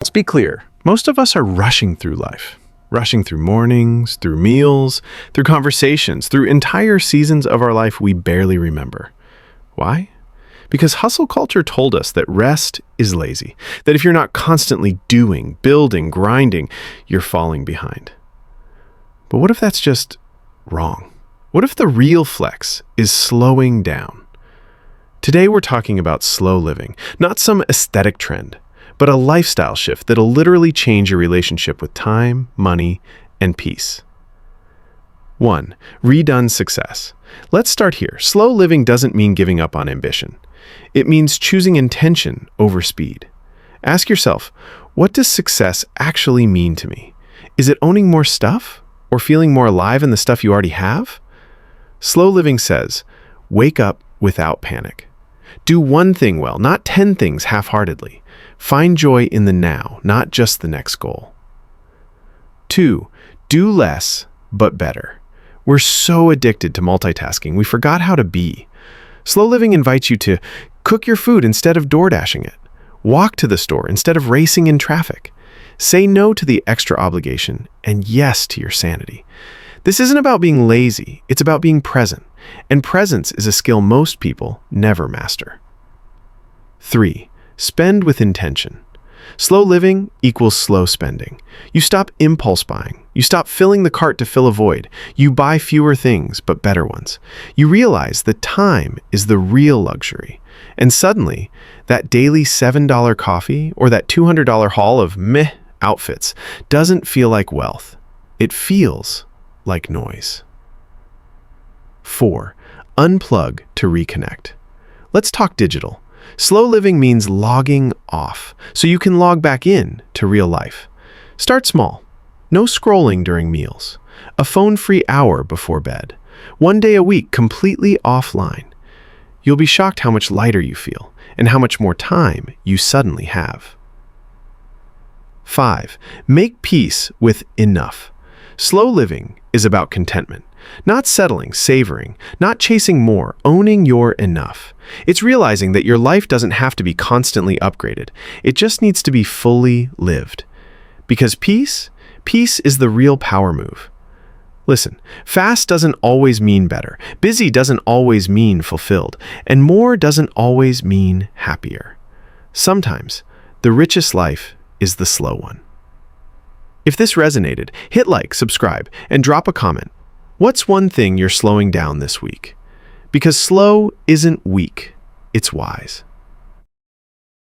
Let's be clear. Most of us are rushing through life. Rushing through mornings, through meals, through conversations, through entire seasons of our life we barely remember. Why? Because hustle culture told us that rest is lazy, that if you're not constantly doing, building, grinding, you're falling behind. But what if that's just wrong? What if the real flex is slowing down? Today we're talking about slow living, not some aesthetic trend, but a lifestyle shift that'll literally change your relationship with time, money, and peace. 1. Redone success. Let's start here. Slow living doesn't mean giving up on ambition. It means choosing intention over speed. Ask yourself, what does success actually mean to me? Is it owning more stuff or feeling more alive in the stuff you already have? Slow living says, wake up without panic. Do one thing well, not 10 things half-heartedly. Find joy in the now, not just the next goal. 2. Do less, but better. We're so addicted to multitasking, we forgot how to be. Slow living invites you to cook your food instead of door-dashing it. Walk to the store instead of racing in traffic. Say no to the extra obligation and yes to your sanity. This isn't about being lazy, it's about being present. And presence is a skill most people never master. 3. Spend with intention. Slow living equals slow spending. You stop impulse buying. You stop filling the cart to fill a void. You buy fewer things, but better ones. You realize that time is the real luxury. And suddenly, that daily $7 coffee or that $200 haul of meh outfits doesn't feel like wealth. It feels like noise. 4. Unplug to reconnect. Let's talk digital. Slow living means logging off, so you can log back in to real life. Start small. No scrolling during meals. A phone-free hour before bed. One day a week completely offline. You'll be shocked how much lighter you feel and how much more time you suddenly have. 5. Make peace with enough. Slow living is about contentment. Not settling, savoring, not chasing more, owning your enough. It's realizing that your life doesn't have to be constantly upgraded. It just needs to be fully lived. Because peace is the real power move. Listen, fast doesn't always mean better. Busy doesn't always mean fulfilled. And more doesn't always mean happier. Sometimes, the richest life is the slow one. If this resonated, hit like, subscribe, and drop a comment. What's one thing you're slowing down this week? Because slow isn't weak, it's wise.